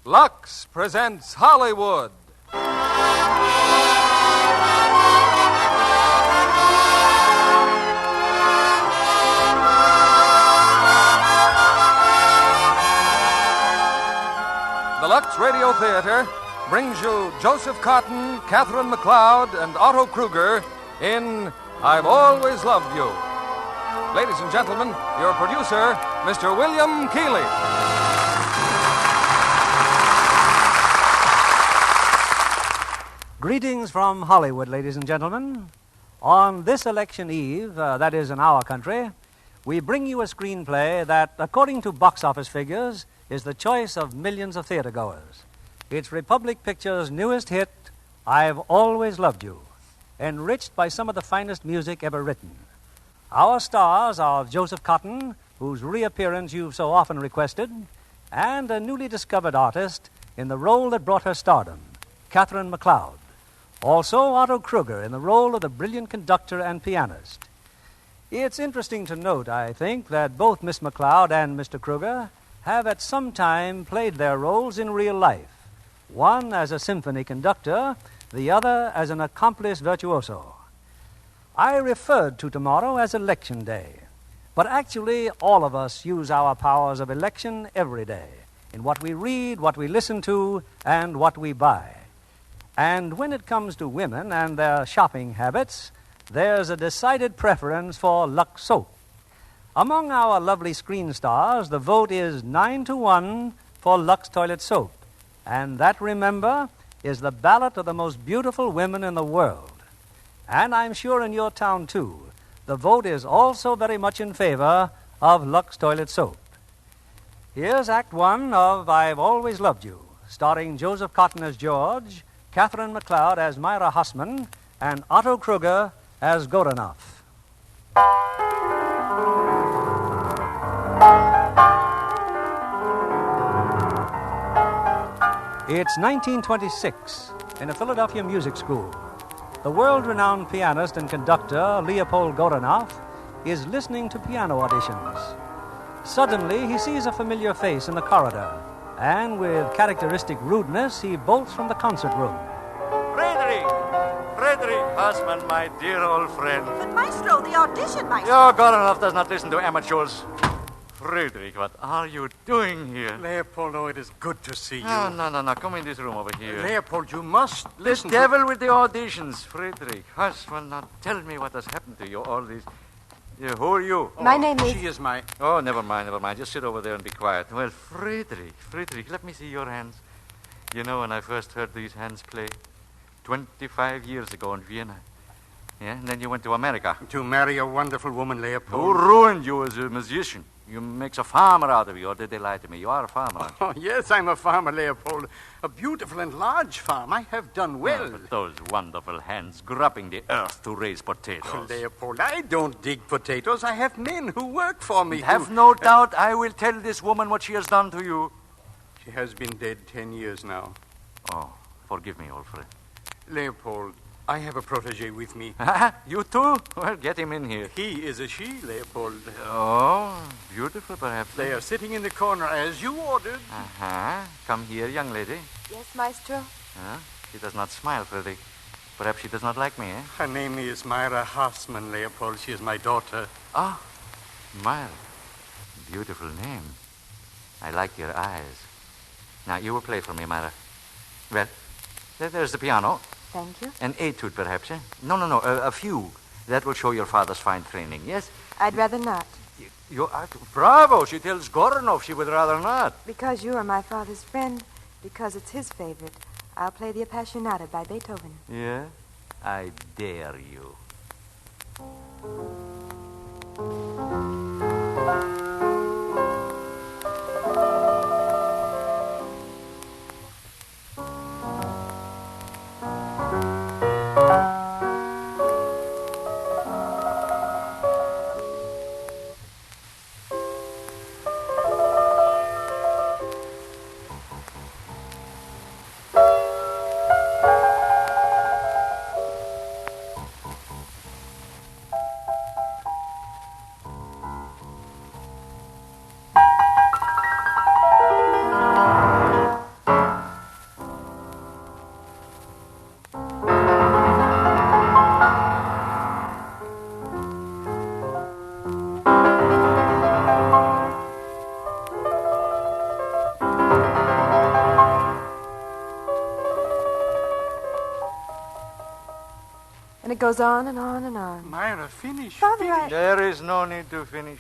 Lux presents Hollywood. The Lux Radio Theatre brings you Joseph Cotten, Catherine McLeod, and Otto Kruger in I've Always Loved You. Ladies and gentlemen, your producer, Mr. William Keighley. Greetings from Hollywood, ladies and gentlemen. On this election eve, that is in our country, we bring you a screenplay that, according to box office figures, is the choice of millions of theatergoers. It's Republic Pictures' newest hit, I've Always Loved You, enriched by some of the finest music ever written. Our stars are Joseph Cotten, whose reappearance you've so often requested, and a newly discovered artist in the role that brought her stardom, Catherine McLeod. Also, Otto Kruger in the role of the brilliant conductor and pianist. It's interesting to note, I think, that both Miss McLeod and Mr. Kruger have at some time played their roles in real life, one as a symphony conductor, the other as an accomplished virtuoso. I referred to tomorrow as Election Day, but actually all of us use our powers of election every day, in what we read, what we listen to, and what we buy. And when it comes to women and their shopping habits, there's a decided preference for Lux soap. Among our lovely screen stars, the vote is 9-1 for Lux toilet soap. And that, remember, is the ballot of the most beautiful women in the world. And I'm sure in your town, too, the vote is also very much in favor of Lux toilet soap. Here's Act One of I've Always Loved You, starring Joseph Cotten as George, Catherine McLeod as Myra Hussman, and Otto Kruger as Goranov. It's 1926 in a Philadelphia music school. The world-renowned pianist and conductor Leopold Goranov is listening to piano auditions. Suddenly, he sees a familiar face in the corridor, and with characteristic rudeness, he bolts from the concert room. Frederick Hussman, my dear old friend. But, Maestro, the audition, Maestro. Your Goranov does not listen to amateurs. Frederick, what are you doing here? Leopold, oh, it is good to see you. No. Come in this room over here. Leopold, you must listen The devil with the auditions, Frederick Hussman. Now tell me what has happened to you, all these... who are you? My name is... She is my... Oh, never mind. Just sit over there and be quiet. Well, Frederick, let me see your hands. You know, when I first heard these hands play, 25 years ago in Vienna. Yeah, and then you went to America. To marry a wonderful woman, Leopold. Who ruined you as a musician? You makes a farmer out of you, or did they lie to me? You are a farmer. Oh, yes, I'm a farmer, Leopold. A beautiful and large farm. I have done well. But those wonderful hands grubbing the earth to raise potatoes. Oh, Leopold, I don't dig potatoes. I have men who work for me. Have no doubt I will tell this woman what she has done to you. She has been dead 10 years now. Oh, forgive me, old friend. Leopold, I have a protege with me. You too? Well, get him in here. He is a she, Leopold. Oh, beautiful, perhaps. They are sitting in the corner as you ordered. Come here, young lady. Yes, Maestro. She does not smile, Freddy. Perhaps she does not like me, eh? Her name is Myra Hussman, Leopold. She is my daughter. Ah, Myra. Beautiful name. I like your eyes. Now, you will play for me, Myra. Well, there's the piano. Thank you. An etude, perhaps, eh? No, a fugue. That will show your father's fine training, yes? I'd rather not. You are... Bravo! She tells Goranov she would rather not. Because you are my father's friend, because it's his favorite, I'll play the Appassionata by Beethoven. Yeah? I dare you. goes on and on and on. Myra, finish. Father, finish. There is no need to finish.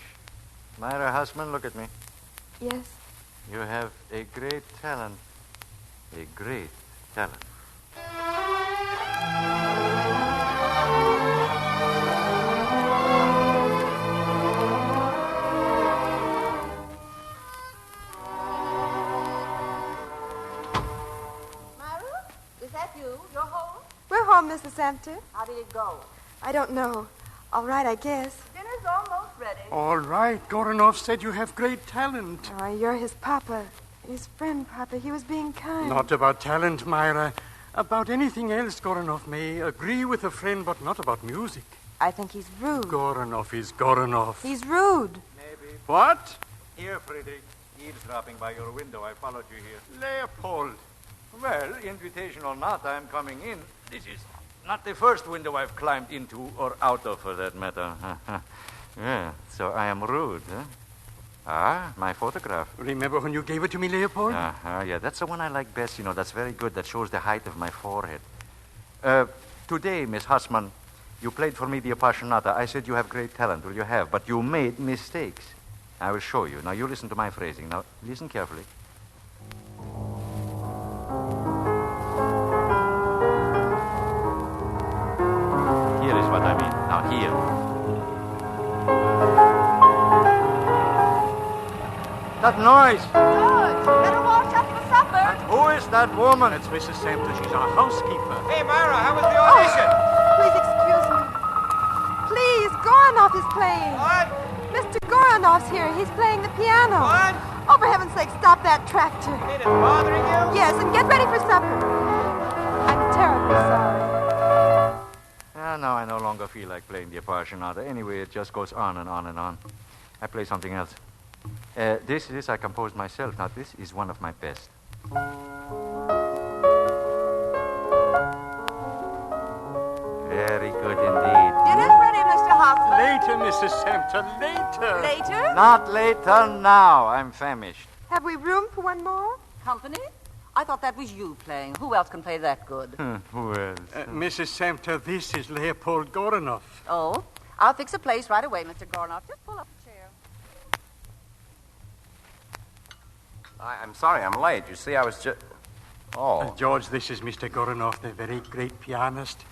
Myra Husband, look at me. Yes? You have a great talent. A great talent. We're home, Mrs. Samter. How did it go? I don't know. All right, I guess. Dinner's almost ready. All right. Goranov said you have great talent. Oh, you're his papa. His friend, Papa. He was being kind. Not about talent, Myra. About anything else, Goranov may agree with a friend, but not about music. I think he's rude. Goranov is Goranov. He's rude. Maybe. What? Here, Friedrich. Eavesdropping by your window. I followed you here. Leopold. Well, invitation or not, I'm coming in. This is not the first window I've climbed into or out of, for that matter. Yeah, so I am rude, huh? Ah, my photograph. Remember when you gave it to me, Leopold? Yeah, that's the one I like best. You know, that's very good. That shows the height of my forehead. Today, Miss Hussman, you played for me the Appassionata. I said you have great talent. Well, you have, but you made mistakes. I will show you. Now, you listen to my phrasing. Now, listen carefully. Here is what I mean. Now, here. That noise! George, better wash up for supper. Who is that woman? That's Mrs. Samter. She's our housekeeper. Hey, Myra, how was the audition? Please excuse me. Please, Goranov is playing. What? Mr. Goranov's here. He's playing the piano. What? Oh, for heaven's sake, stop that tractor. Ain't it bothering you? Yes, and get ready for supper. I'm terribly sorry. Now I no longer feel like playing the Appassionata. Anyway, it just goes on and on and on. I play something else. This I composed myself. Now, this is one of my best. Very good indeed. Dinner's ready, Mr. Hoffman. Later, Mrs. Samter, later. Later? Not later now. I'm famished. Have we room for one more? Company? I thought that was you playing. Who else can play that good? Who else? Mrs. Samter, this is Leopold Goranov. Oh, I'll fix a place right away, Mr. Gornoff. Just pull up a chair. I'm sorry I'm late. You see, I was just... Oh. George, this is Mr. Goranov, the very great pianist.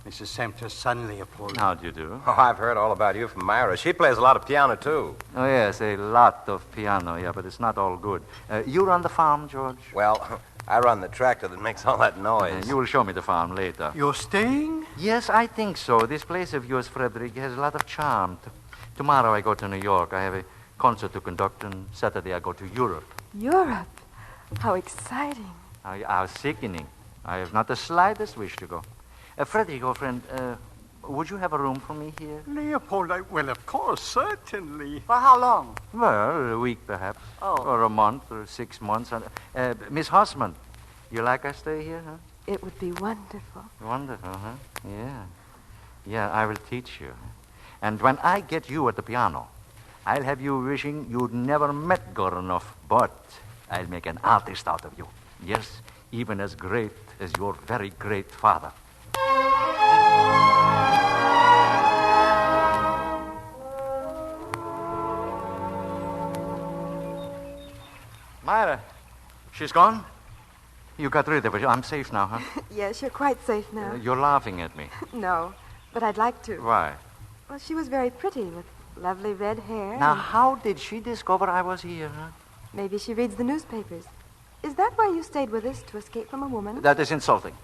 Mrs. Samter's son, Leopold. How do you do? Oh, I've heard all about you from Myra. She plays a lot of piano, too. Oh, yes, a lot of piano, yeah, but it's not all good. You run the farm, George? Well, I run the tractor that makes all that noise. You will show me the farm later. You're staying? Yes, I think so. This place of yours, Frederick, has a lot of charm. Tomorrow I go to New York. I have a concert to conduct, and Saturday I go to Europe. Europe? How exciting. How sickening. I have not the slightest wish to go. Frederick, old friend, would you have a room for me here? Leopold, well, of course, certainly. For how long? Well, a week perhaps. Oh. Or a month, or 6 months. Miss Hossman, you like I stay here, huh? It would be wonderful. Wonderful, huh? Yeah. Yeah, I will teach you. And when I get you at the piano, I'll have you wishing you'd never met Goranov, but I'll make an artist out of you. Yes, even as great as your very great father. Myra, she's gone? You got rid of her. I'm safe now, huh? Yes, you're quite safe now. You're laughing at me. No, but I'd like to. Why? Well, she was very pretty with lovely red hair. Now, and how did she discover I was here, huh? maybe she reads the newspapers. Is that why you stayed with us, to escape from a woman? That is insulting.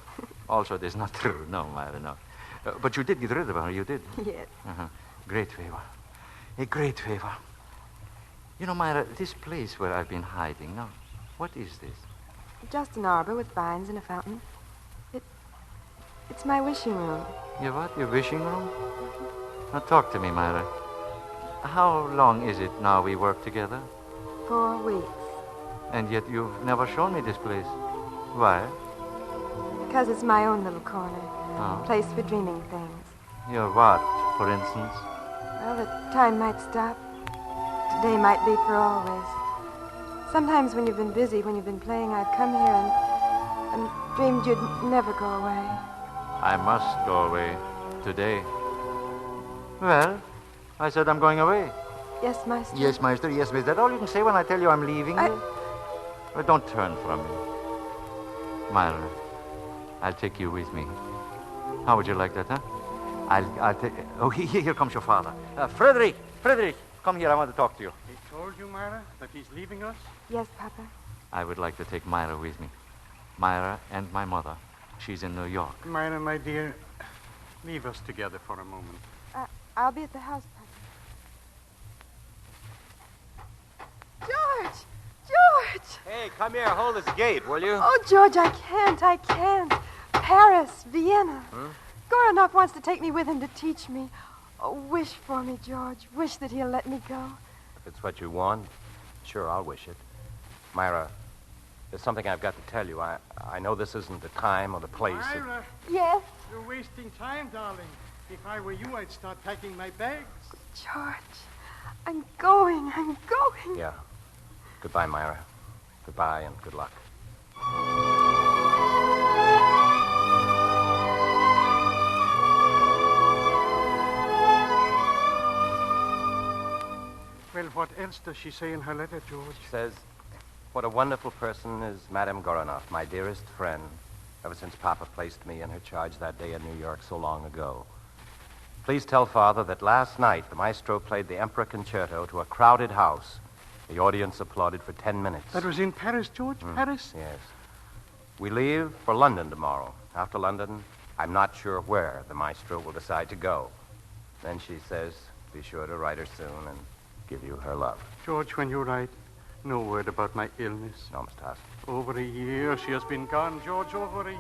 Also, it is not true. No, Myra, no. But you did get rid of her, you did. Yes. Uh-huh. Great favor. A great favor. You know, Myra, this place where I've been hiding, now, what is this? Just an arbor with vines and a fountain. It's my wishing room. Your what? Your wishing room? Now, talk to me, Myra. How long is it now we work together? 4 weeks. And yet you've never shown me this place. Why? Because it's my own little corner. Oh. Place for dreaming things. Your what, for instance? Well, the time might stop. Today might be for always. Sometimes when you've been busy, when you've been playing, I've come here and dreamed you'd never go away. I must go away. today. Well, I said I'm going away. Yes, Maestro. Yes, Maestro, yes, Miss. That's all you can say when I tell you I'm leaving you? Well, don't turn from me. Myra, I'll take you with me. How would you like that, huh? I'll take... Oh, here comes your father. Frederick, come here. I want to talk to you. He told you, Myra, that he's leaving us? Yes, Papa. I would like to take Myra with me. Myra and my mother. She's in New York. Myra, my dear, leave us together for a moment. I'll be at the house, Papa. George! Hey, come here. Hold this gate, will you? Oh, George, I can't. Paris, Vienna. Goranov wants to take me with him to teach me. Oh, wish for me, George. Wish that he'll let me go. If it's what you want, sure, I'll wish it. Myra, there's something I've got to tell you. I know this isn't the time or the place. Myra, Yes? you're wasting time, darling. If I were you, I'd start packing my bags. George, I'm going. Yeah. Goodbye, Myra. Goodbye and good luck. Well, what else does she say in her letter, George? She says, what a wonderful person is Madame Goranov, my dearest friend, ever since Papa placed me in her charge that day in New York so long ago. Please tell Father that last night the maestro played the Emperor Concerto to a crowded house. The audience applauded for 10 minutes. That was in Paris, George? Paris? Yes. We leave for London tomorrow. After London, I'm not sure where the maestro will decide to go. Then she says, be sure to write her soon and give you her love. George, when you write, no word about my illness. No, Mr. Haas. Over a year she has been gone, George, over a year.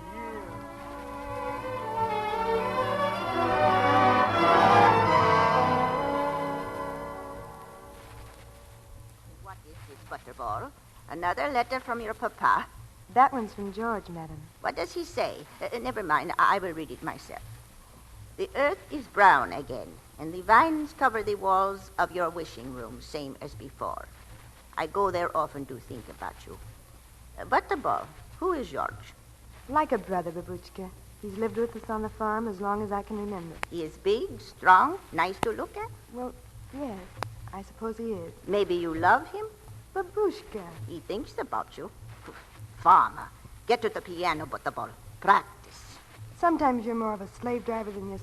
What is this, Butterball? Another letter from your papa? That one's from George, madam. What does he say? Never mind, I will read it myself. The earth is brown again, and the vines cover the walls of your wishing room, same as before. I go there often to think about you. Butterball, who is George? Like a brother, Babushka. He's lived with us on the farm as long as I can remember. He is big, strong, nice to look at? Well, yes, I suppose he is. Maybe you love him? Babushka. He thinks about you. Farmer, get to the piano, Butterball. Practice. Sometimes you're more of a slave driver than your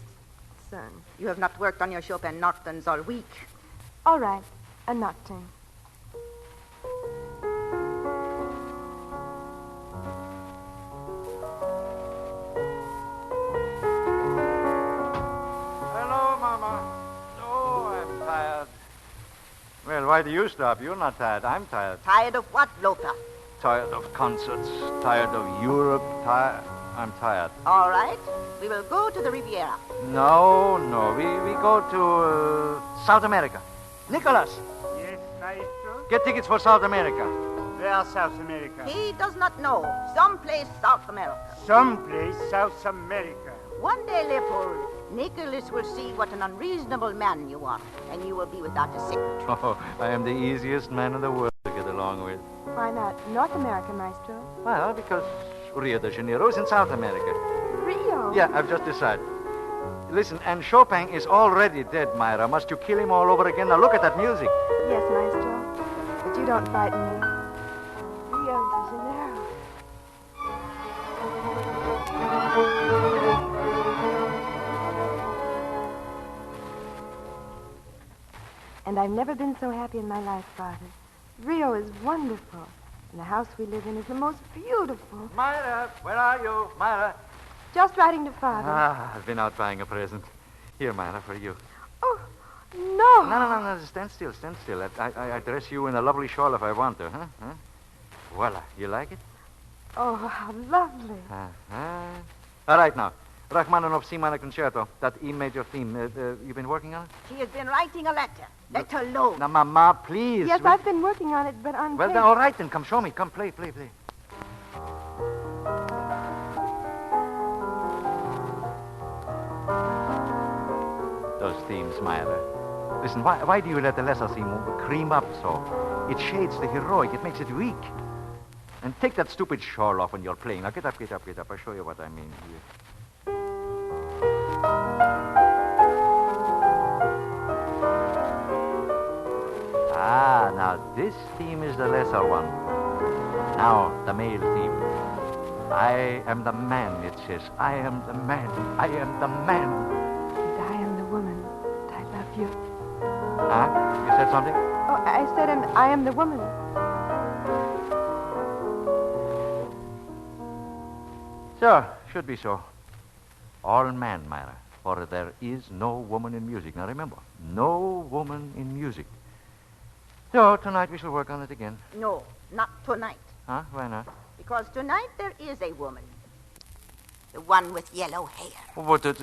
son. You have not worked on your Chopin nocturnes all week. All right, a nocturne. Hello, Mama. Oh, I'm tired. Well, why do you stop? You're not tired. I'm tired. Tired of what, Lothar? Tired of concerts, tired of Europe, I'm tired. All right, we will go to the Riviera. No, we go to South America. Nicholas, Yes, Maestro? get tickets for South America. Where South America? He does not know. Someplace South America. Someplace South America. One day, Leopold, Nicholas will see what an unreasonable man you are, and you will be without a secret. Oh, I am the easiest man in the world to get along with. Why not North America, Maestro? Well, because Rio de Janeiro is in South America. Rio? Yeah, I've just decided. Listen, and Chopin is already dead, Myra. Must you kill him all over again? Now look at that music. Yes, Maestro. But you don't frighten me. Rio de Janeiro. And I've never been so happy in my life, Father. Rio is wonderful. And the house we live in is the most beautiful. Myra, where are you? Myra. Just writing to Father. I've been out buying a present. Here, Myra, for you. Oh, no. No. Stand still. I dress you in a lovely shawl if I want to, huh? Voila. You like it? Oh, how lovely. All right, now. Rachmaninoff C minor concerto. That E major theme. You've been working on it? He has been writing a letter. Let alone. Now, Mama, please. Yes, I've been working on it, but on Well, tape. then, all right, then. Come, show me. Come, play. Those themes, Myra. Listen, why do you let the lesser theme cream up so? It shades the heroic. It makes it weak. And take that stupid shawl off when you're playing. Now, get up. I'll show you what I mean here. Ah, now this theme is the lesser one. Now, the male theme. I am the man, it says. I am the man. I am the man. And I am the woman. And I love you. Huh? You said something? Oh, I said I am the woman. So, should be so. All man, Myra. For there is no woman in music. Now remember, no woman in music. So, tonight we shall work on it again. No, not tonight. Huh? Why not? Because tonight there is a woman. The one with yellow hair. Oh, that's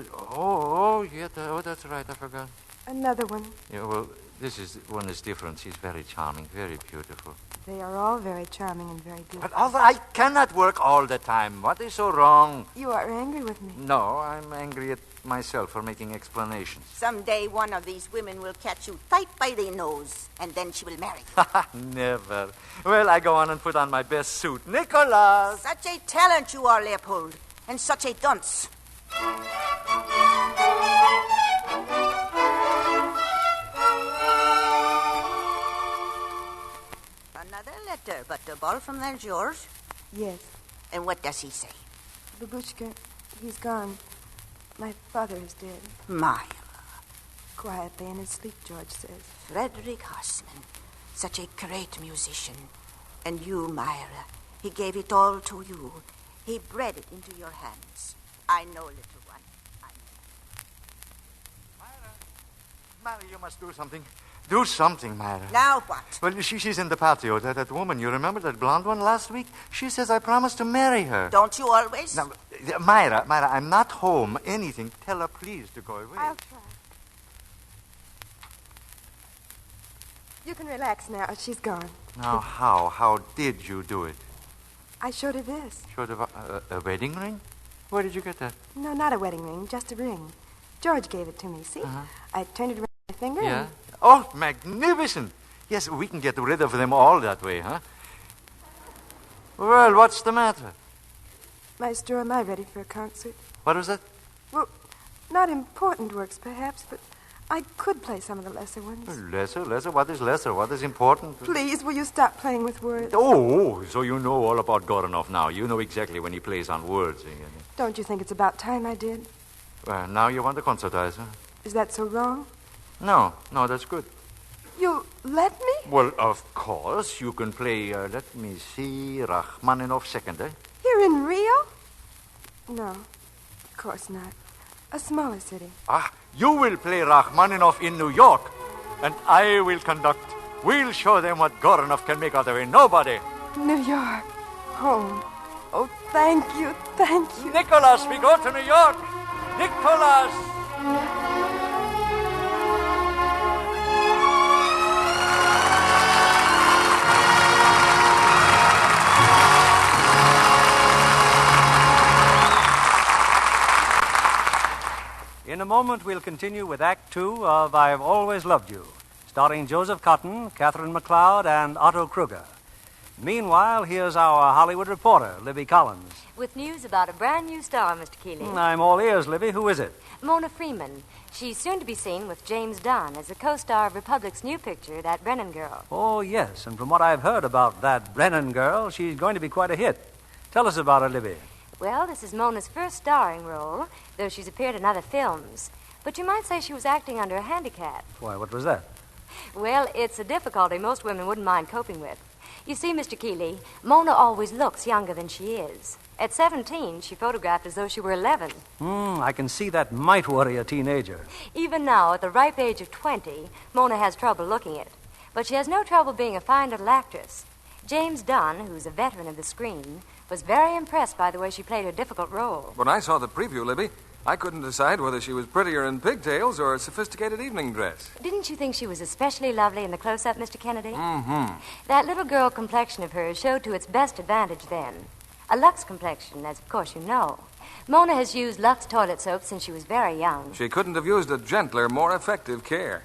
right. I forgot. Another one. Yeah, well, this one is different. She's very charming, very beautiful. They are all very charming and very beautiful. But I cannot work all the time. What is so wrong? You are angry with me. No, I'm angry at myself for making explanations. Someday one of these women will catch you tight by the nose, and then she will marry you. Never. Well, I go on and put on my best suit. Nicholas! Such a talent you are, Leopold, and such a dunce. Another letter, but the ball from there's yours. Yes. And what does he say? Babushka, he's gone. My father is dead. Myra. Quietly in his sleep, George says. Frederick Hossman, such a great musician. And you, Myra, he gave it all to you. He bred it into your hands. I know, little one. I know. Myra, you must do something. Do something, Myra. Now what? Well, she's in the patio. That woman, you remember that blonde one last week? She says I promised to marry her. Don't you always? Now, Myra, I'm not home. Anything. Tell her, please, to go away. I'll try. You can relax now. She's gone. Now, how did you do it? I showed her this. Showed a wedding ring? Where did you get that? No, not a wedding ring, just a ring. George gave it to me, see? Uh-huh. I turned it around my finger Yeah. and... Oh, magnificent. Yes, we can get rid of them all that way, huh? Well, what's the matter? Maestro, am I ready for a concert? What was that? Well, not important works, perhaps, but I could play some of the lesser ones. Lesser? What is lesser? What is important? Please, will you stop playing with words? Oh, so you know all about Goranov now. You know exactly when he plays on words. Don't you think it's about time I did? Well, now you want to concertize, huh? Is that so wrong? No, that's good. You'll let me? Well, of course. You can play, let me see, Rachmaninoff Second, eh? Here in Rio? No, of course not. A smaller city. You will play Rachmaninoff in New York, and I will conduct. We'll show them what Goranov can make out of a nobody. New York. Home. Oh, thank you. Nicholas, we go to New York. Nicholas! In a moment, we'll continue with Act Two of I've Always Loved You, starring Joseph Cotten, Catherine McLeod, and Otto Kruger. Meanwhile, here's our Hollywood reporter, Libby Collins. With news about a brand new star, Mr. Keeley. I'm all ears, Libby. Who is it? Mona Freeman. She's soon to be seen with James Dunn as a co-star of Republic's new picture, That Brennan Girl. Oh, yes, and from what I've heard about that Brennan girl, she's going to be quite a hit. Tell us about her, Libby. Well, this is Mona's first starring role, though she's appeared in other films. But you might say she was acting under a handicap. Why, what was that? Well, it's a difficulty most women wouldn't mind coping with. You see, Mr. Keeley, Mona always looks younger than she is. At 17, she photographed as though she were 11. I can see that might worry a teenager. Even now, at the ripe age of 20, Mona has trouble looking it. But she has no trouble being a fine little actress. James Dunn, who's a veteran of the screen, was very impressed by the way she played her difficult role. When I saw the preview, Libby, I couldn't decide whether she was prettier in pigtails or a sophisticated evening dress. Didn't you think she was especially lovely in the close-up, Mr. Kennedy? Mm-hmm. That little girl complexion of hers showed to its best advantage then. A Lux complexion, as of course you know. Mona has used Lux toilet soap since she was very young. She couldn't have used a gentler, more effective care.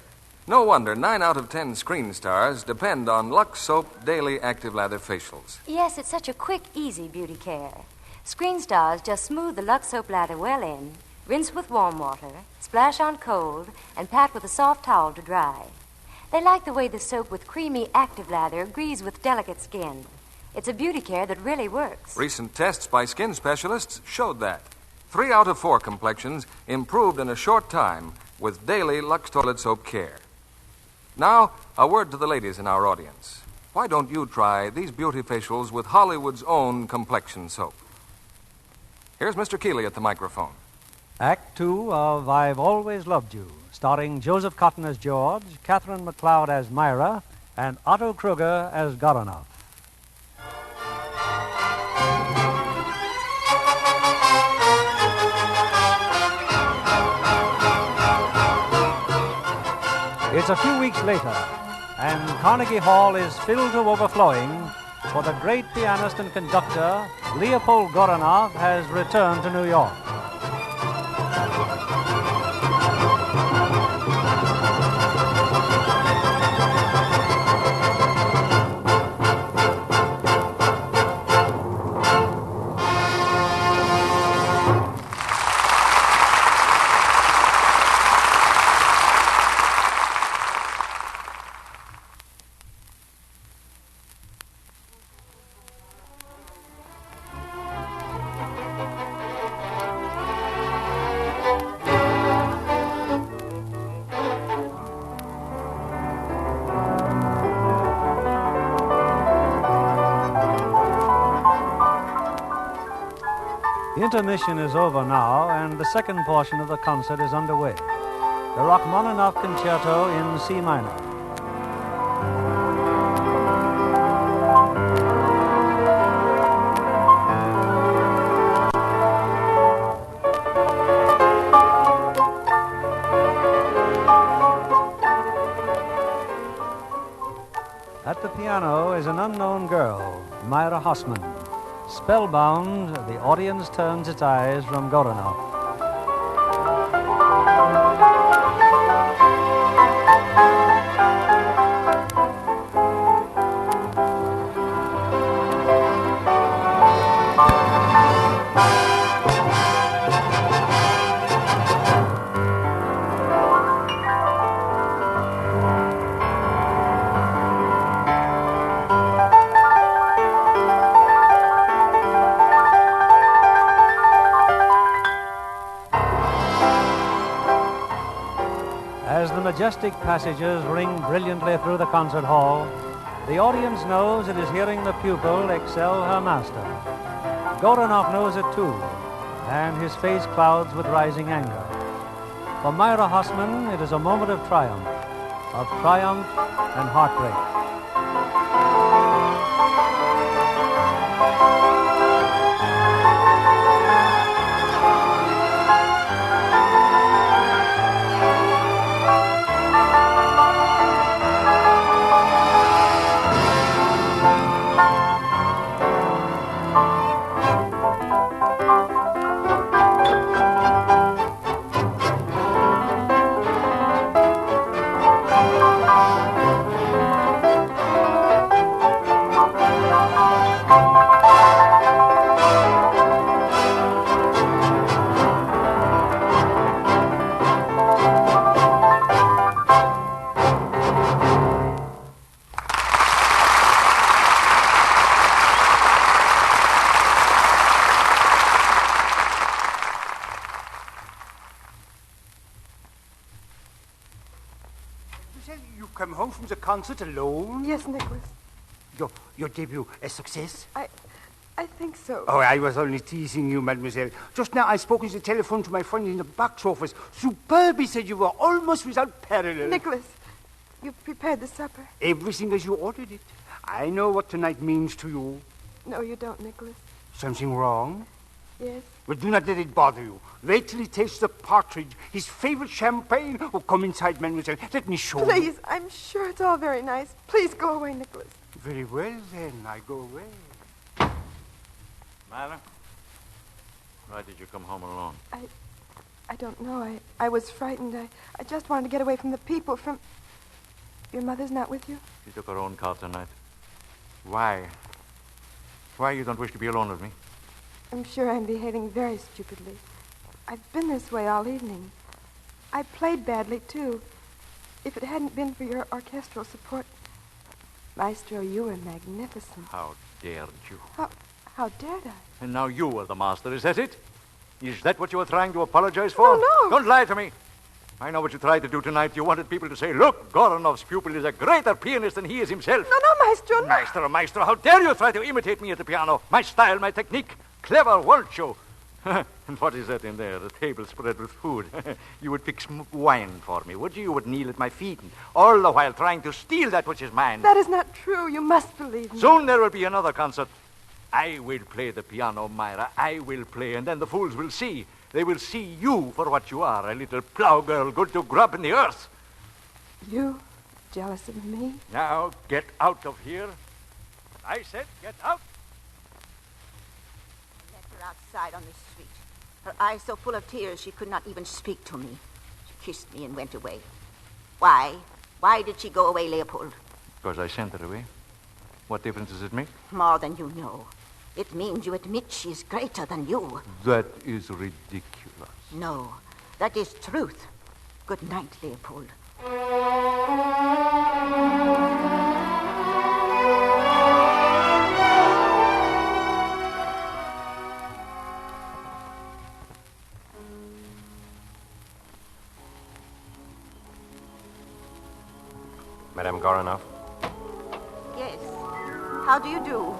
No wonder 9 out of 10 screen stars depend on Lux Soap Daily Active Lather Facials. Yes, it's such a quick, easy beauty care. Screen stars just smooth the Lux soap lather well in, rinse with warm water, splash on cold, and pat with a soft towel to dry. They like the way the soap with creamy active lather agrees with delicate skin. It's a beauty care that really works. Recent tests by skin specialists showed that. 3 out of 4 complexions improved in a short time with daily Lux toilet soap care. Now, a word to the ladies in our audience. Why don't you try these beauty facials with Hollywood's own complexion soap? Here's Mr. Keeley at the microphone. Act 2 of I've Always Loved You, starring Joseph Cotten as George, Catherine McLeod as Myra, and Otto Kruger as Goranov. It's a few weeks later, and Carnegie Hall is filled to overflowing, for the great pianist and conductor, Leopold Goranov, has returned to New York. Intermission is over now, and the second portion of the concert is underway. The Rachmaninoff Concerto in C minor. At the piano is an unknown girl, Myra Hossman. Spellbound, the audience turns its eyes from Goranov. Majestic passages ring brilliantly through the concert hall. The audience knows it is hearing the pupil excel her master. Goranov knows it too, and his face clouds with rising anger. For Myra Hossman, it is a moment of triumph and heartbreak. You come home from the concert alone? Yes, Nicholas. Your debut a success? I think so. Oh, I was only teasing you, mademoiselle. Just now I spoke on the telephone to my friend in the box office. Superb, he said you were almost without parallel. Nicholas, you've prepared the supper. Everything as you ordered it. I know what tonight means to you. No, you don't, Nicholas. Something wrong? Yes. Well, do not let it bother you. Wait till he tastes the partridge, his favorite champagne. Oh, come inside, mademoiselle. Let me show you. Please, I'm sure it's all very nice. Please go away, Nicholas. Very well, then. I go away. Myra, why did you come home alone? I don't know. I was frightened. I just wanted to get away from the people, from... Your mother's not with you? She took her own car tonight. Why? Why you don't wish to be alone with me? I'm sure I'm behaving very stupidly. I've been this way all evening. I played badly, too. If it hadn't been for your orchestral support, Maestro, you were magnificent. How dared you? How dared I? And now you are the master, is that it? Is that what you were trying to apologize for? No. Don't lie to me. I know what you tried to do tonight. You wanted people to say, look, Goronov's pupil is a greater pianist than he is himself. No, Maestro, no. Maestro, how dare you try to imitate me at the piano? My style, my technique. Clever, weren't you? And what is that in there? A table spread with food. You would pick wine for me, would you? You would kneel at my feet, and all the while trying to steal that which is mine. That is not true. You must believe me. Soon there will be another concert. I will play the piano, Myra. I will play, and then the fools will see. They will see you for what you are, a little plow girl good to grub in the earth. You jealous of me? Now, get out of here. I said get out. I met her outside on the street. Her eyes so full of tears she could not even speak to me. She kissed me and went away. Why? Why did she go away, Leopold? Because I sent her away. What difference does it make? More than you know. It means you admit she is greater than you. That is ridiculous. No, that is truth. Good night, Leopold. Madame Goronov? Yes. How do you do?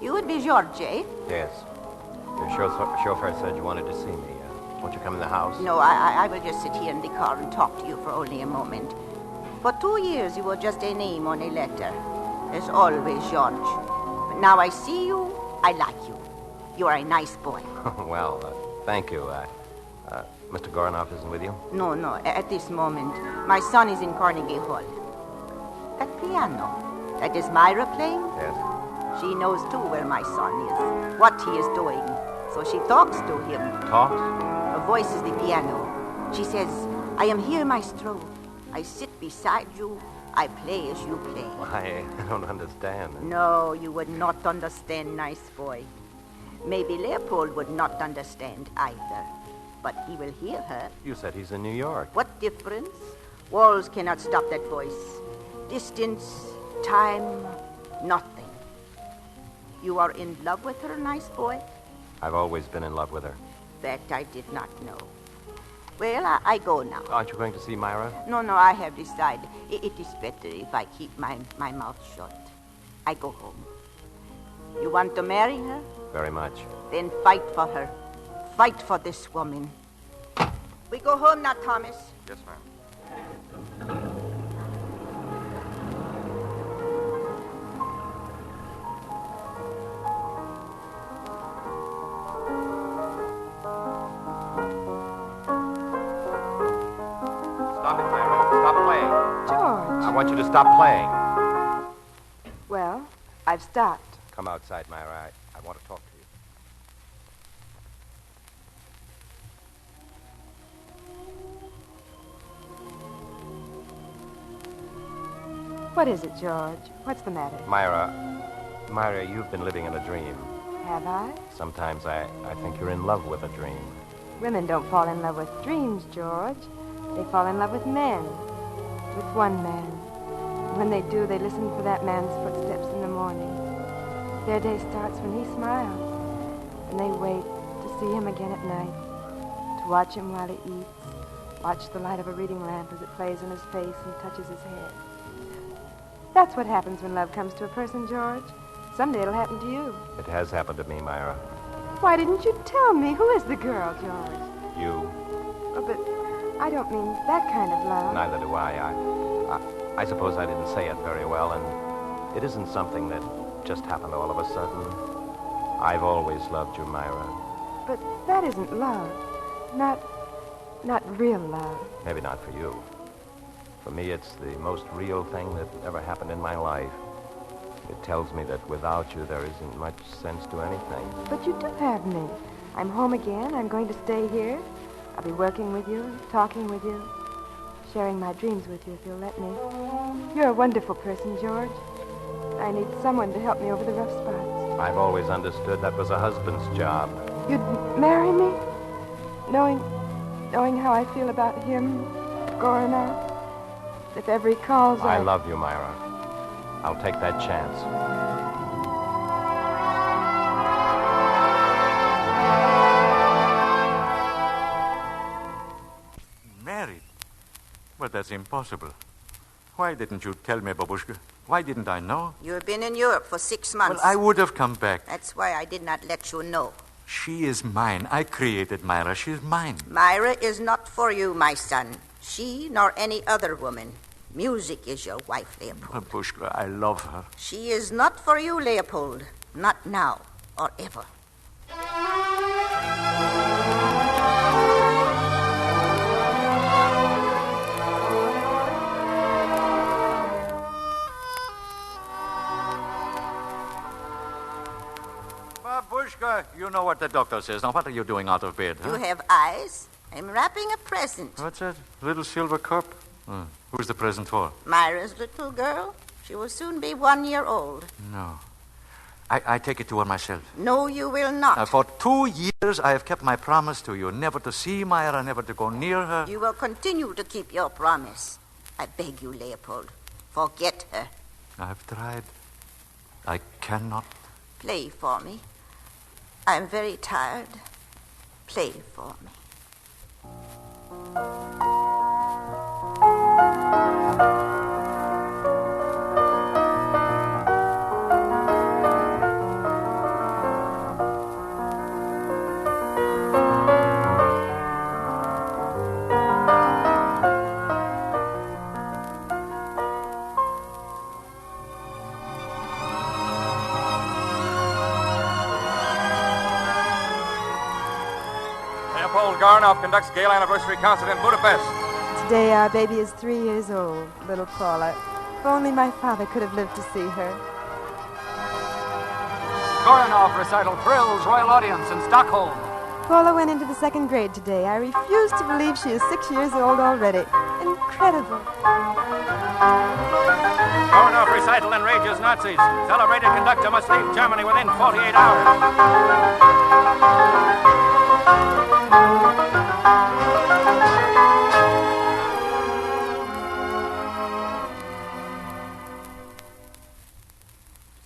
You would be George, eh? Yes. Your chauffeur said you wanted to see me. Won't you come in the house? No, I will just sit here in the car and talk to you for only a moment. For 2 years, you were just a name on a letter. As always, George. But now I see you, I like you. You are a nice boy. Well, thank you. Mr. Goronov isn't with you? No, at this moment. My son is in Carnegie Hall. That piano, that is Myra playing? Yes. She knows, too, where my son is, what he is doing. So she talks to him. Talks? Her voice is the piano. She says, I am here, maestro. I sit beside you. I play as you play. I don't understand. No, you would not understand, nice boy. Maybe Leopold would not understand either. But he will hear her. You said he's in New York. What difference? Walls cannot stop that voice. Distance, time, nothing. You are in love with her, nice boy? I've always been in love with her. That I did not know. Well, I go now. Aren't you going to see Myra? No, I have decided. It is better if I keep my mouth shut. I go home. You want to marry her? Very much. Then fight for her. Fight for this woman. We go home now, Thomas. Yes, ma'am. Stop it, Myra. Stop playing. George. I want you to stop playing. Well, I've stopped. Come outside, Myra. I want to talk to you. What is it, George? What's the matter? Myra, you've been living in a dream. Have I? Sometimes I think you're in love with a dream. Women don't fall in love with dreams, George. They fall in love with men. With one man. When they do, they listen for that man's footsteps in the morning. Their day starts when he smiles. And they wait to see him again at night. To watch him while he eats. Watch the light of a reading lamp as it plays in his face and touches his head. That's what happens when love comes to a person, George. Someday it'll happen to you. It has happened to me, Myra. Why didn't you tell me? Who is the girl, George? You. Oh, but I don't mean that kind of love. Neither do I suppose I didn't say it very well, and it isn't something that just happened all of a sudden. I've always loved you, Myra. But that isn't love. Not real love. Maybe not for you. For me, it's the most real thing that ever happened in my life. It tells me that without you, there isn't much sense to anything. But you do have me. I'm home again. I'm going to stay here. I'll be working with you, talking with you, sharing my dreams with you if you'll let me. You're a wonderful person, George. I need someone to help me over the rough spots. I've always understood that was a husband's job. You'd marry me? Knowing how I feel about him, Goronov? if ever he calls, I love you, Myra. I'll take that chance. Married? But that's impossible. Why didn't you tell me, Babushka? Why didn't I know? You've been in Europe for 6 months. Well, I would have come back. That's why I did not let you know. She is mine. I created Myra. She's mine. Myra is not for you, my son. She nor any other woman. Music is your wife, Leopold. Babushka, I love her. She is not for you, Leopold. Not now or ever. Babushka, you know what the doctor says. Now, what are you doing out of bed? You have eyes. I'm wrapping a present. What's that? Little silver cup? Who's the present for? Myra's little girl. She will soon be 1 year old. No. I take it to her myself. No, you will not. For 2 years, I have kept my promise to you, never to see Myra, never to go near her. You will continue to keep your promise. I beg you, Leopold. Forget her. I've tried. I cannot. Play for me. I'm very tired. Play for me. Garnoff conducts Gale Anniversary Concert in Budapest. Today our baby is 3 years old, little Paula. If only my father could have lived to see her. Garnoff recital thrills royal audience in Stockholm. Paula went into the 2nd grade today. I refuse to believe she is 6 years old already. Incredible. Garnoff recital enrages Nazis. Celebrated conductor must leave Germany within 48 hours.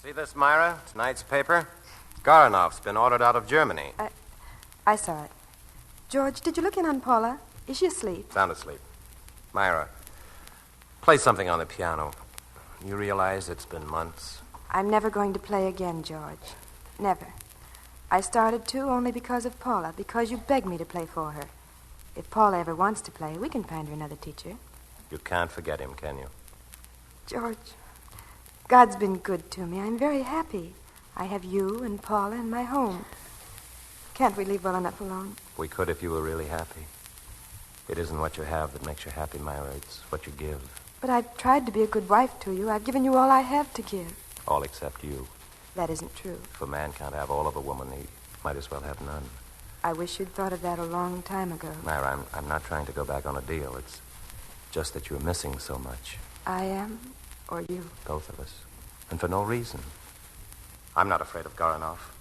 See this, Myra? Tonight's paper? Garanoff's been ordered out of Germany. I saw it. George, did you look in on Paula? Is she asleep? Sound asleep. Myra, play something on the piano. You realize it's been months? I'm never going to play again, George. Never. I started to only because of Paula, because you begged me to play for her. If Paula ever wants to play, we can find her another teacher. You can't forget him, can you? George, God's been good to me. I'm very happy. I have you and Paula and my home. Can't we leave well enough alone? We could if you were really happy. It isn't what you have that makes you happy, Myra. It's what you give. But I've tried to be a good wife to you. I've given you all I have to give. All except you. That isn't true. If a man can't have all of a woman, he might as well have none. I wish you'd thought of that a long time ago. Myra, I'm not trying to go back on a deal. It's just that you're missing so much. I am, or you? Both of us. And for no reason. I'm not afraid of Garanoff.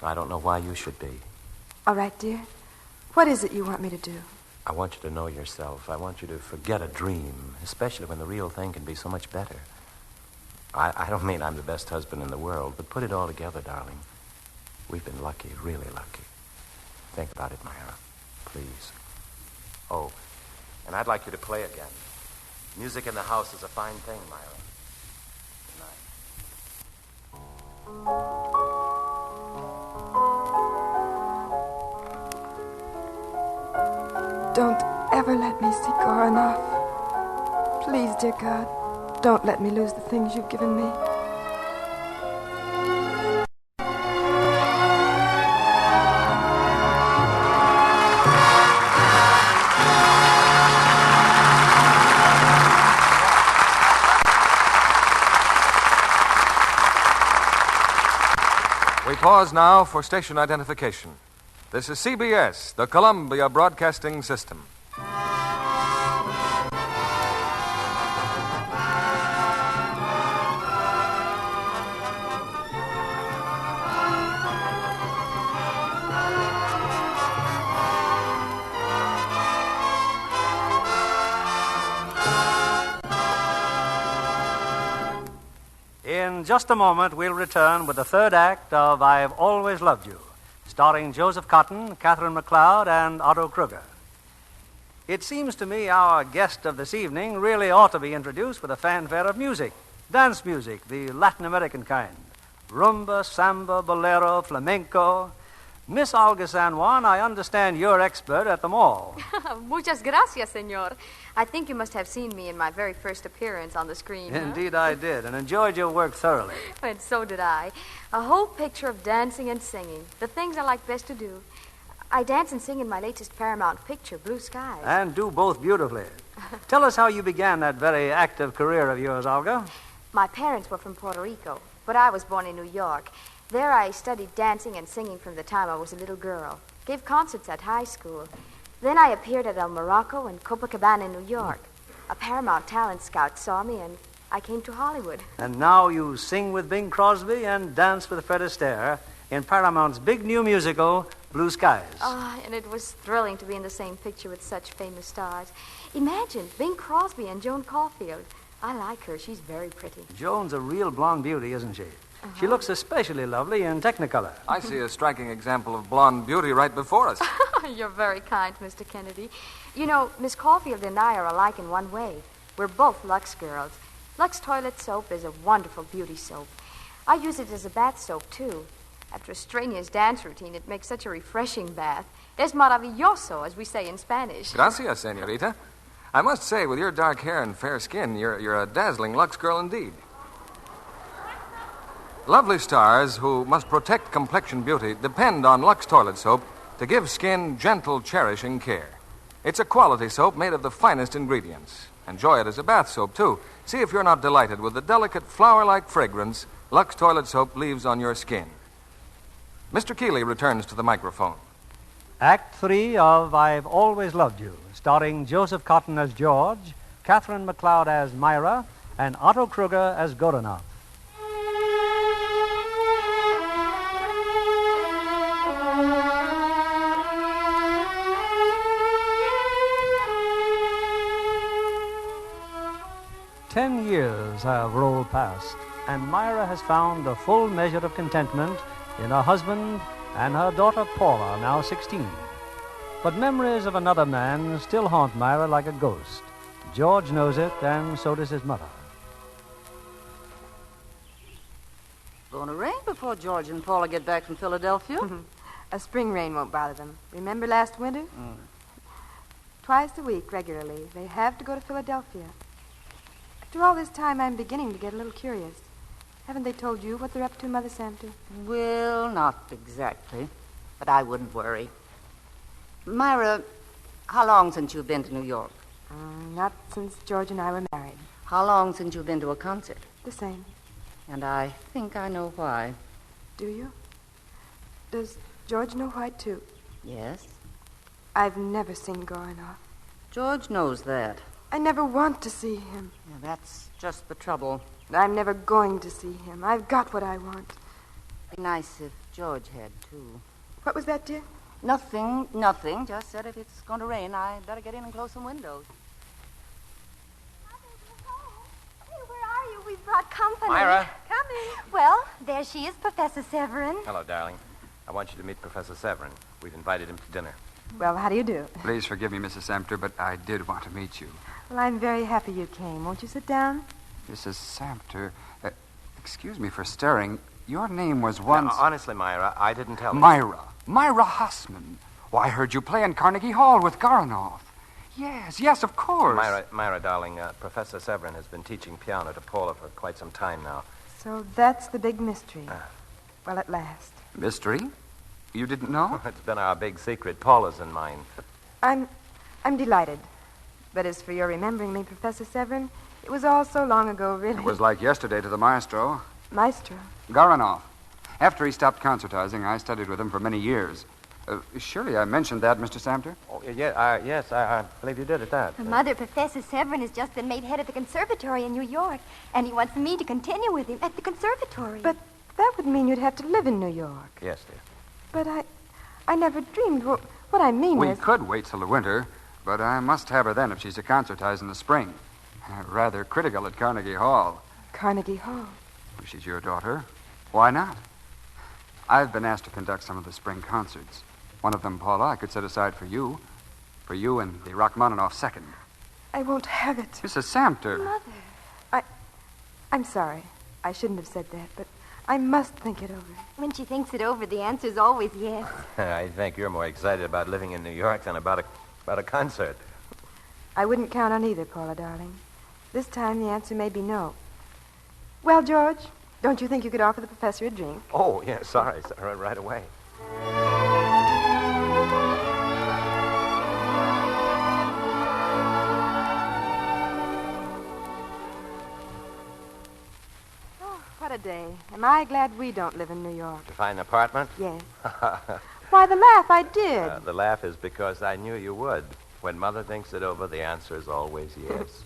I don't know why you should be. All right, dear. What is it you want me to do? I want you to know yourself. I want you to forget a dream, especially when the real thing can be so much better. I don't mean I'm the best husband in the world, but put it all together, darling. We've been lucky, really lucky. Think about it, Myra. Please. Oh, and I'd like you to play again. Music in the house is a fine thing, Myra. Good night. Don't ever let me see Garanoff. Please, dear God, don't let me lose the things you've given me. We pause now for station identification. This is CBS, the Columbia Broadcasting System. just a moment, we'll return with the third act of I've Always Loved You, starring Joseph Cotten, Catherine McLeod, and Otto Kruger. It seems to me our guest of this evening really ought to be introduced with a fanfare of music, dance music, the Latin American kind. Rumba, samba, bolero, flamenco. Miss Olga San Juan, I understand you're expert at them all. Muchas gracias, senor. I think you must have seen me in my very first appearance on the screen. Indeed, I did, and enjoyed your work thoroughly. And so did I. A whole picture of dancing and singing, the things I like best to do. I dance and sing in my latest Paramount picture, Blue Skies. And do both beautifully. Tell us how you began that very active career of yours, Olga. My parents were from Puerto Rico, but I was born in New York. There I studied dancing and singing from the time I was a little girl. Gave concerts at high school. Then I appeared at Morocco and Copacabana in New York. A Paramount talent scout saw me, and I came to Hollywood. And now you sing with Bing Crosby and dance with Fred Astaire in Paramount's big new musical, Blue Skies. And it was thrilling to be in the same picture with such famous stars. Imagine Bing Crosby and Joan Caulfield. I like her. She's very pretty. Joan's a real blonde beauty, isn't she? She looks especially lovely in Technicolor. I see a striking example of blonde beauty right before us. You're very kind, Mr. Kennedy. You know, Miss Caulfield and I are alike in one way. We're both Lux girls. Lux toilet soap is a wonderful beauty soap. I use it as a bath soap, too. After a strenuous dance routine, it makes such a refreshing bath. Es maravilloso, as we say in Spanish. Gracias, senorita. I must say, with your dark hair and fair skin, you're a dazzling Lux girl indeed. Lovely stars who must protect complexion beauty depend on Lux toilet soap to give skin gentle, cherishing care. It's a quality soap made of the finest ingredients. Enjoy it as a bath soap, too. See if you're not delighted with the delicate flower-like fragrance Lux toilet soap leaves on your skin. Mr. Keeley returns to the microphone. Act 3 of I've Always Loved You, starring Joseph Cotten as George, Catherine McLeod as Myra, and Otto Kruger as Goranov. "10 years have rolled past, and Myra has found a full measure of contentment in her husband and her daughter Paula, now 16. But memories of another man still haunt Myra like a ghost. George knows it, and so does his mother. Gonna rain before George and Paula get back from Philadelphia. A spring rain won't bother them. Remember last winter? Twice a week, regularly, they have to go to Philadelphia. After all this time, I'm beginning to get a little curious. Haven't they told you what they're up to, Mother Santa? Well, not exactly, but I wouldn't worry. Myra, how long since you've been to New York? Not since George and I were married. How long since you've been to a concert? The same. And I think I know why. Do you? Does George know why, too? Yes. I've never seen Goranov. George knows that. I never want to see him. Yeah, that's just the trouble. I'm never going to see him. I've got what I want. It'd be nice if George had, too. What was that, dear? Nothing. Just said if it's going to rain, I better get in and close some windows. Hey, where are you? We've brought company. Myra. Coming. Well, there she is, Professor Severin. Hello, darling. I want you to meet Professor Severin. We've invited him to dinner. Well, how do you do? Please forgive me, Mrs. Samter, but I did want to meet you. Well, I'm very happy you came. Won't you sit down? Mrs. Samter, excuse me for stirring. Your name was once... Now, honestly, Myra, I didn't tell you. Myra Hussman. Well, I heard you play in Carnegie Hall with Goranov. Yes, of course. Myra, darling, Professor Severin has been teaching piano to Paula for quite some time now. So that's the big mystery. Well, at last. Mystery? You didn't know? It's been our big secret, Paula's and mine. I'm delighted. But as for your remembering me, Professor Severin, it was all so long ago, really. It was like yesterday to the maestro. Maestro? Goranov. After he stopped concertizing, I studied with him for many years. Surely I mentioned that, Mr. Samter? Oh, yes, I believe you did at that. Mother, Professor Severin has just been made head of the conservatory in New York, and he wants me to continue with him at the conservatory. But that would mean you'd have to live in New York. Yes, dear. But I never dreamed. What I mean We is... could wait till the winter, but I must have her then if she's to concertize in the spring. Rather critical at Carnegie Hall. Carnegie Hall? She's your daughter. Why not? I've been asked to conduct some of the spring concerts. One of them, Paula, I could set aside for you. For you and the Rachmaninoff second. I won't have it. Mrs. Samter. Mother. I'm sorry. I shouldn't have said that, but I must think it over. When she thinks it over, the answer's always yes. I think you're more excited about living in New York than about a concert. I wouldn't count on either, Paula, darling. This time the answer may be no. Well, George, don't you think you could offer the professor a drink? Oh, yeah, sorry. Right away. What a day. Am I glad we don't live in New York? To find an apartment? Yes. Why, the laugh, I did. The laugh is because I knew you would. When Mother thinks it over, the answer is always yes.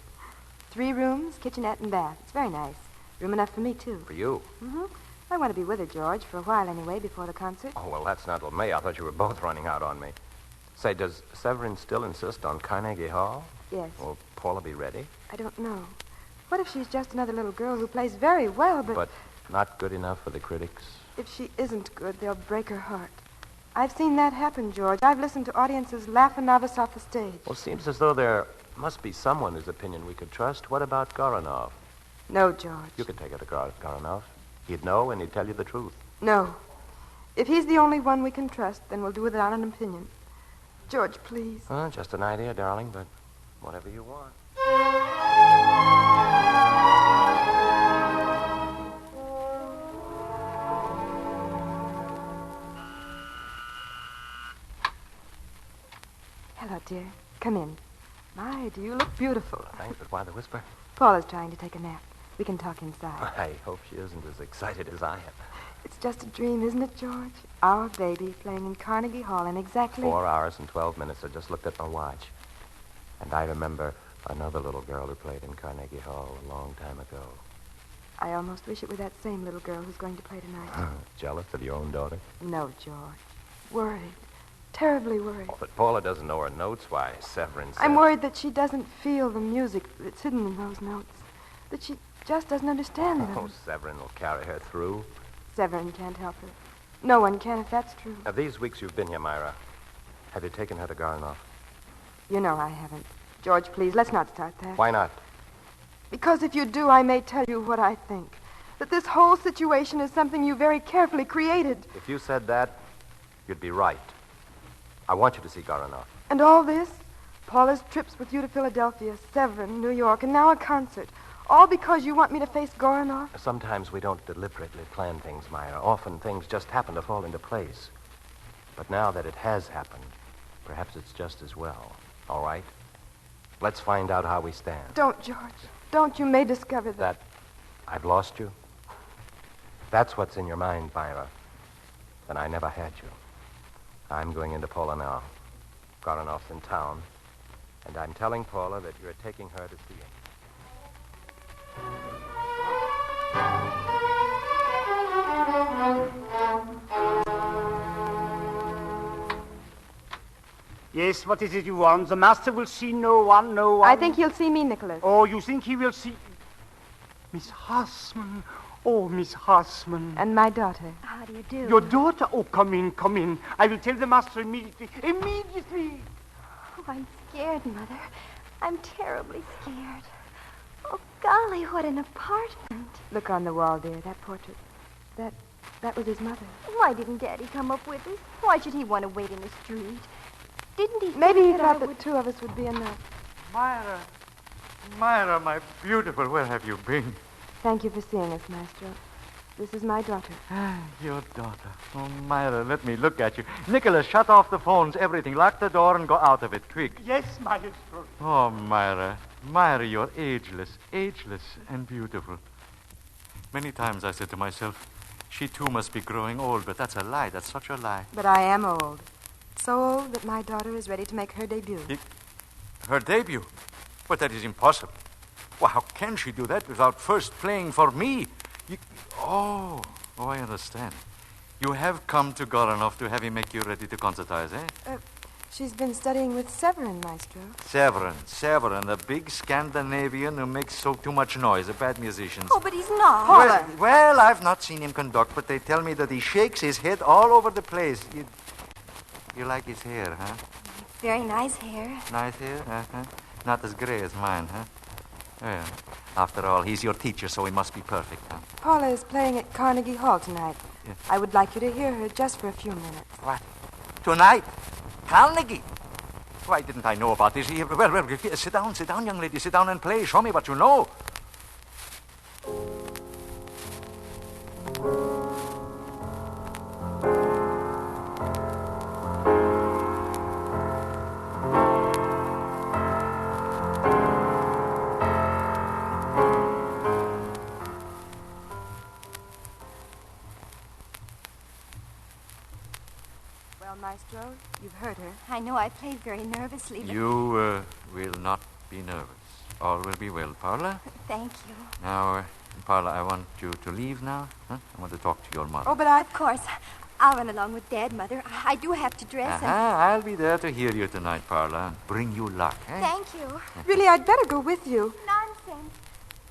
3 rooms, kitchenette, and bath. It's very nice. Room enough for me, too. For you? Mm-hmm. I want to be with her, George, for a while anyway, before the concert. Oh, well, that's not till May. I thought you were both running out on me. Say, does Severin still insist on Carnegie Hall? Yes. Will Paula be ready? I don't know. What if she's just another little girl who plays very well, But not good enough for the critics? If she isn't good, they'll break her heart. I've seen that happen, George. I've listened to audiences laugh a novice off the stage. Well, it seems as though there must be someone whose opinion we could trust. What about Goranov? No, George. You could take her to Goranov. He'd know and he'd tell you the truth. No. If he's the only one we can trust, then we'll do without an opinion. George, please. Just an idea, darling, but whatever you want. Hello, dear. Come in. My, do you look beautiful. Thanks, but why the whisper? Paula's trying to take a nap. We can talk inside. I hope she isn't as excited as I am. It's just a dream, isn't it, George? Our baby playing in Carnegie Hall in exactly... 4 hours and 12 minutes. I just looked at my watch. And I remember another little girl who played in Carnegie Hall a long time ago. I almost wish it were that same little girl who's going to play tonight. Jealous of your own daughter? No, George. Worried. Terribly worried. Oh, but Paula doesn't know her notes. Why, Severin said... I'm worried that she doesn't feel the music that's hidden in those notes. That she just doesn't understand them. Oh, Severin will carry her through. Severin can't help her. No one can if that's true. Now, these weeks you've been here, Myra, have you taken her to Goranov? You know I haven't. George, please, let's not start that. Why not? Because if you do, I may tell you what I think. That this whole situation is something you very carefully created. If you said that, you'd be right. I want you to see Goranov. And all this? Paula's trips with you to Philadelphia, Severin, New York, and now a concert. All because you want me to face Goranov? Sometimes we don't deliberately plan things, Myra. Often things just happen to fall into place. But now that it has happened, perhaps it's just as well. All right? Let's find out how we stand. Don't, George. Don't. You may discover that I've lost you. If that's what's in your mind, Myra, then I never had you. I'm going into Paula now. Goranov's in town. And I'm telling Paula that you're taking her to see him. Yes, what is it you want? The master will see no one. I think he'll see me, Nicholas. Oh, you think he will see... Miss Hassman. Oh, Miss Hassman. And my daughter. How do you do? Your daughter? Oh, come in. I will tell the master immediately. Immediately! Oh, I'm scared, Mother. I'm terribly scared. Oh, golly, what an apartment. Look on the wall, dear, that portrait. That was his mother. Why didn't Daddy come up with us? Why should he want to wait in the street? Didn't he Maybe think he that thought I that would... 2 of us would be enough. Myra, my beautiful, where have you been? Thank you for seeing us, Maestro. This is my daughter. Your daughter. Oh, Myra, let me look at you. Nicholas, shut off the phones, everything. Lock the door and go out of it, quick. Yes, Maestro. Oh, Myra. Myra, you're ageless and beautiful. Many times I said to myself, she too must be growing old, but that's a lie. That's such a lie. But I am old. So old that my daughter is ready to make her debut. Her debut? But that is impossible. Well, how can she do that without first playing for me? Oh, I understand. You have come to Goranov to have him make you ready to concertize, eh? She's been studying with Severin, Maestro. Severin, the big Scandinavian who makes too much noise, a bad musician. Oh, but he's not. Well, I've not seen him conduct, but they tell me that he shakes his head all over the place. You like his hair, huh? Very nice hair. Nice hair? Uh-huh. Not as gray as mine, huh? Well, after all, he's your teacher, so he must be perfect, huh? Paula is playing at Carnegie Hall tonight. Yeah. I would like you to hear her just for a few minutes. What? Tonight? Carnegie? Why didn't I know about this? Well, sit down, young lady. Sit down and play. Show me what you know. Maestro, you've heard her. I know I played very nervously, but... You will not be nervous. All will be well, Paula. Thank you. Now, Paula, I want you to leave now. Huh? I want to talk to your mother. Oh, but Of course. I'll run along with Dad, Mother. I do have to dress and... I'll be there to hear you tonight, Paula. Bring you luck, eh? Thank you. Really, I'd better go with you. Nonsense.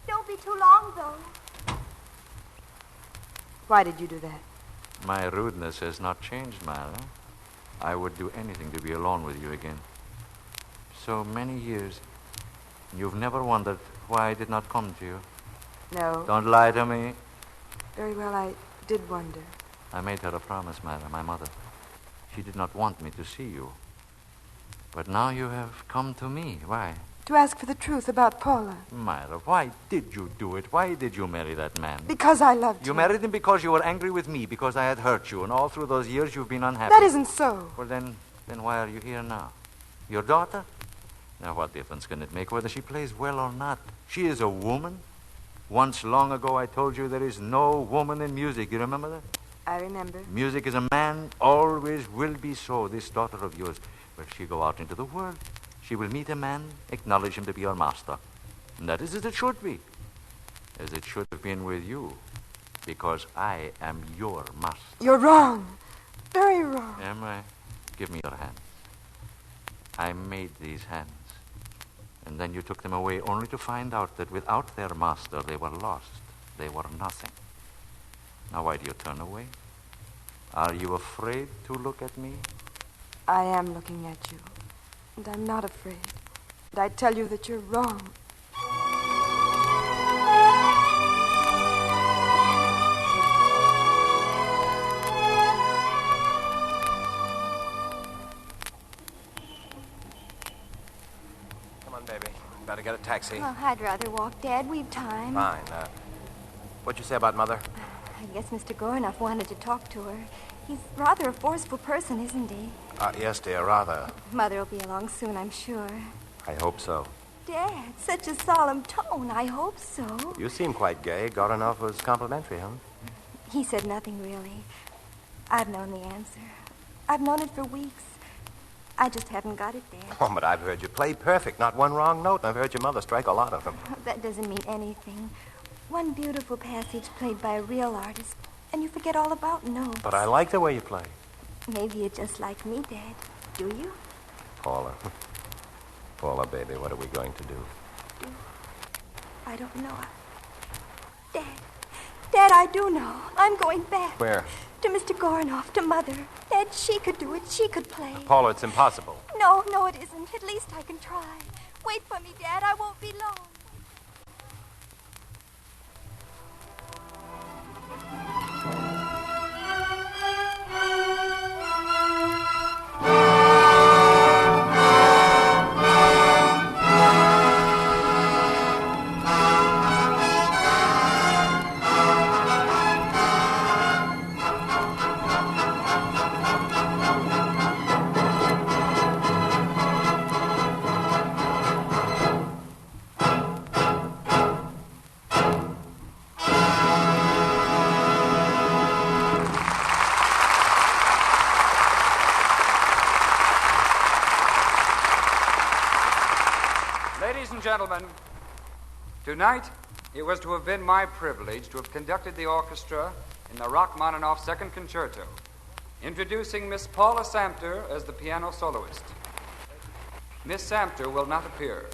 Don't be too long, though. Why did you do that? My rudeness has not changed, Myra. I would do anything to be alone with you again. So many years. You've never wondered why I did not come to you? No. Don't lie to me. Very well, I did wonder. I made her a promise, Myra, my mother. She did not want me to see you. But now you have come to me. Why? To ask for the truth about Paula. Myra, why did you do it? Why did you marry that man? Because I loved him. You married him because you were angry with me, because I had hurt you, and all through those years you've been unhappy. That isn't so. Well, then why are you here now? Your daughter? Now, what difference can it make whether she plays well or not? She is a woman. Once long ago I told you there is no woman in music. You remember that? I remember. Music is a man, always will be so. This daughter of yours, when she go out into the world, she will meet a man, acknowledge him to be your master. And that is as it should be. As it should have been with you. Because I am your master. You're wrong. Very wrong. Am I? Give me your hands. I made these hands. And then you took them away only to find out that without their master they were lost. They were nothing. Now why do you turn away? Are you afraid to look at me? I am looking at you. And I'm not afraid. And I tell you that you're wrong. Come on, baby. Better get a taxi. Oh, I'd rather walk, Dad. We've time. Fine. What'd you say about Mother? I guess Mr. Gorenough wanted to talk to her. He's rather a forceful person, isn't he? Yes, dear, rather. Mother will be along soon, I'm sure. I hope so. Dad, such a solemn tone. I hope so. You seem quite gay. Gorenoff was complimentary, huh? He said nothing, really. I've known the answer. I've known it for weeks. I just haven't got it, Dad. Oh, but I've heard you play perfect. Not one wrong note. And I've heard your mother strike a lot of them. That doesn't mean anything. One beautiful passage played by a real artist, and you forget all about notes. But I like the way you play. Maybe you're just like me, Dad. Do you? Paula. Paula, baby, what are we going to do? I don't know. Dad, I do know. I'm going back. Where? To Mr. Gorenoff, to Mother. Dad, she could do it. She could play. Paula, it's impossible. No, it isn't. At least I can try. Wait for me, Dad. I won't be long. Gentlemen, tonight it was to have been my privilege to have conducted the orchestra in the Rachmaninoff Second Concerto Introducing Miss Paula Samter as the piano soloist. Miss Samter will not appear.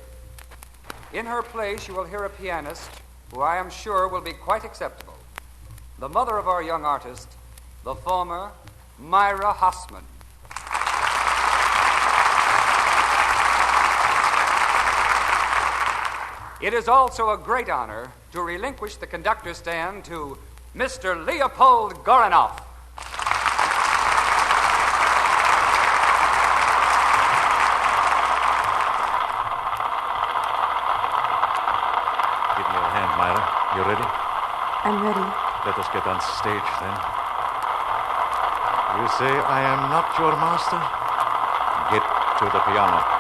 In her place, you will hear a pianist who I am sure will be quite acceptable. The mother of our young artist, the former Myra Hossman. It is also a great honor to relinquish the conductor's stand to Mr. Leopold Goranoff. Give me your hand, Myra. You ready? I'm ready. Let us get on stage, then. You say I am not your master? Get to the piano.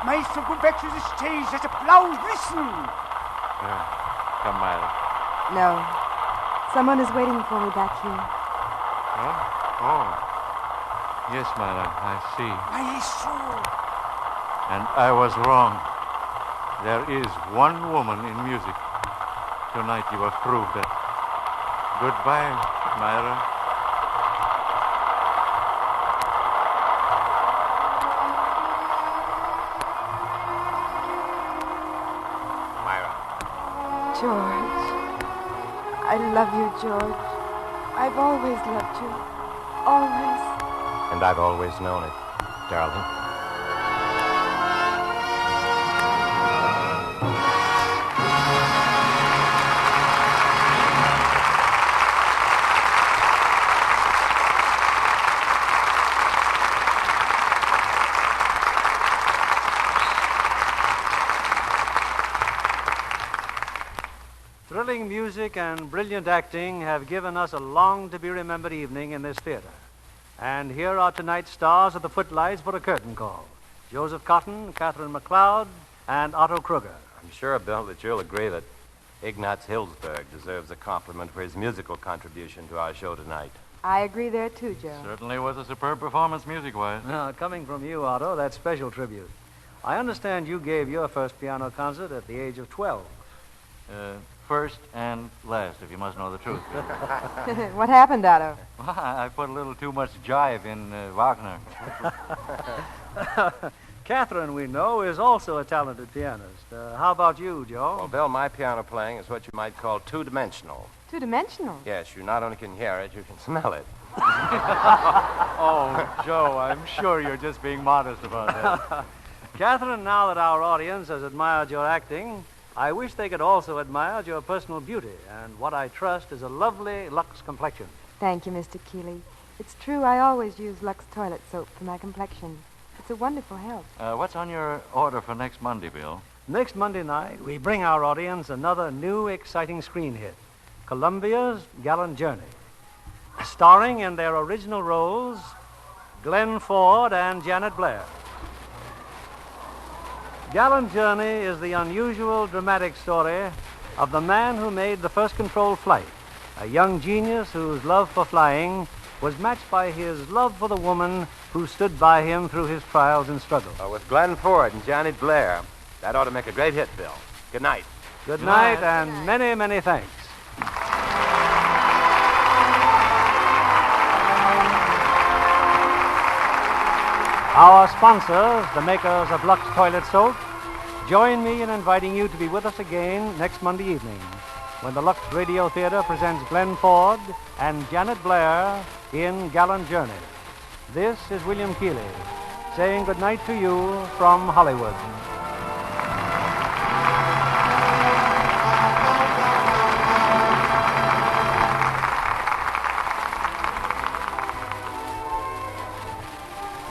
Meister, go back to the stage. There's applause. Listen. Come, Myra. No. Someone is waiting for me back here. Huh? Oh. Yes, Myra, I see. Maestro. And I was wrong. There is one woman in music. Tonight you have proved that. Goodbye, Myra. George. I love you, George. I've always loved you. Always. And I've always known it, darling. Thrilling music and brilliant acting have given us a long-to-be-remembered evening in this theater. And here are tonight's stars of the footlights for a curtain call. Joseph Cotten, Catherine McLeod, and Otto Kruger. I'm sure, Bill, that you'll agree that Ignaz Hilsberg deserves a compliment for his musical contribution to our show tonight. I agree there, too, Joe. Certainly was a superb performance music-wise. Now, coming from you, Otto, that's special tribute. I understand you gave your first piano concert at the age of 12. First and last, if you must know the truth. What happened, Otto? I put a little too much jive in Wagner. Catherine, we know, is also a talented pianist. How about you, Joe? Well, Bill, my piano playing is what you might call two-dimensional. Two-dimensional? Yes, you not only can hear it, you can smell it. Oh, Joe, I'm sure you're just being modest about that. Catherine, now that our audience has admired your acting, I wish they could also admire your personal beauty and what I trust is a lovely Lux complexion. Thank you, Mr. Keeley. It's true, I always use Lux toilet soap for my complexion. It's a wonderful help. What's on your order for next Monday, Bill? Next Monday night, we bring our audience another new, exciting screen hit, Columbia's Gallant Journey, starring in their original roles Glenn Ford and Janet Blair. Gallant Journey is the unusual, dramatic story of the man who made the first controlled flight, a young genius whose love for flying was matched by his love for the woman who stood by him through his trials and struggles. With Glenn Ford and Janet Blair, that ought to make a great hit, Bill. Good night. Good night, and many, many thanks. Our sponsors, the makers of Lux Toilet Soap, join me in inviting you to be with us again next Monday evening when the Lux Radio Theatre presents Glenn Ford and Janet Blair in Gallant Journey. This is William Keeley saying good night to you from Hollywood.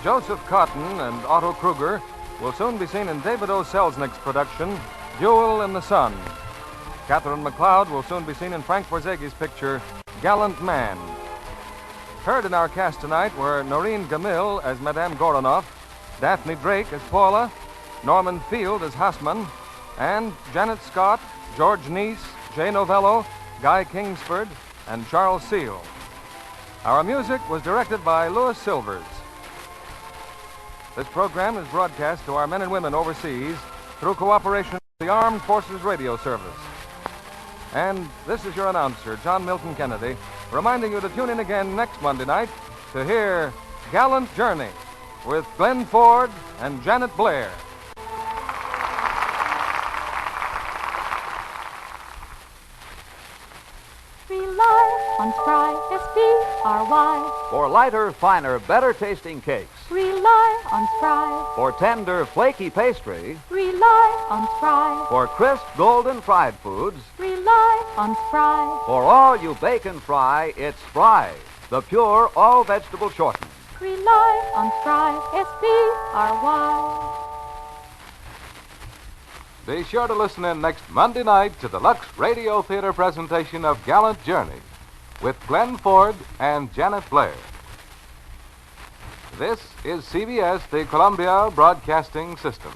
Joseph Cotten and Otto Kruger will soon be seen in David O. Selznick's production, Duel in the Sun. Catherine McLeod will soon be seen in Frank Borzegi's picture, Gallant Man. Heard in our cast tonight were Noreen Gamil as Madame Goronoff, Daphne Drake as Paula, Norman Field as Hassman, and Janet Scott, George Neese, Jay Novello, Guy Kingsford, and Charles Seal. Our music was directed by Louis Silvers. This program is broadcast to our men and women overseas through cooperation with the Armed Forces Radio Service. And this is your announcer, John Milton Kennedy, reminding you to tune in again next Monday night to hear Gallant Journey with Glenn Ford and Janet Blair. Rely on Spry, S-P-R-Y. For lighter, finer, better-tasting cakes. Rely on Spry. For tender, flaky pastry. Rely on Spry. For crisp, golden fried foods. Rely on Spry. For all you bake and fry, it's Spry, the pure, all-vegetable shortening. Rely on Spry, S-P-R-Y. Be sure to listen in next Monday night to the Lux Radio Theatre presentation of Gallant Journey with Glenn Ford and Janet Blair. This is CBS, the Columbia Broadcasting System.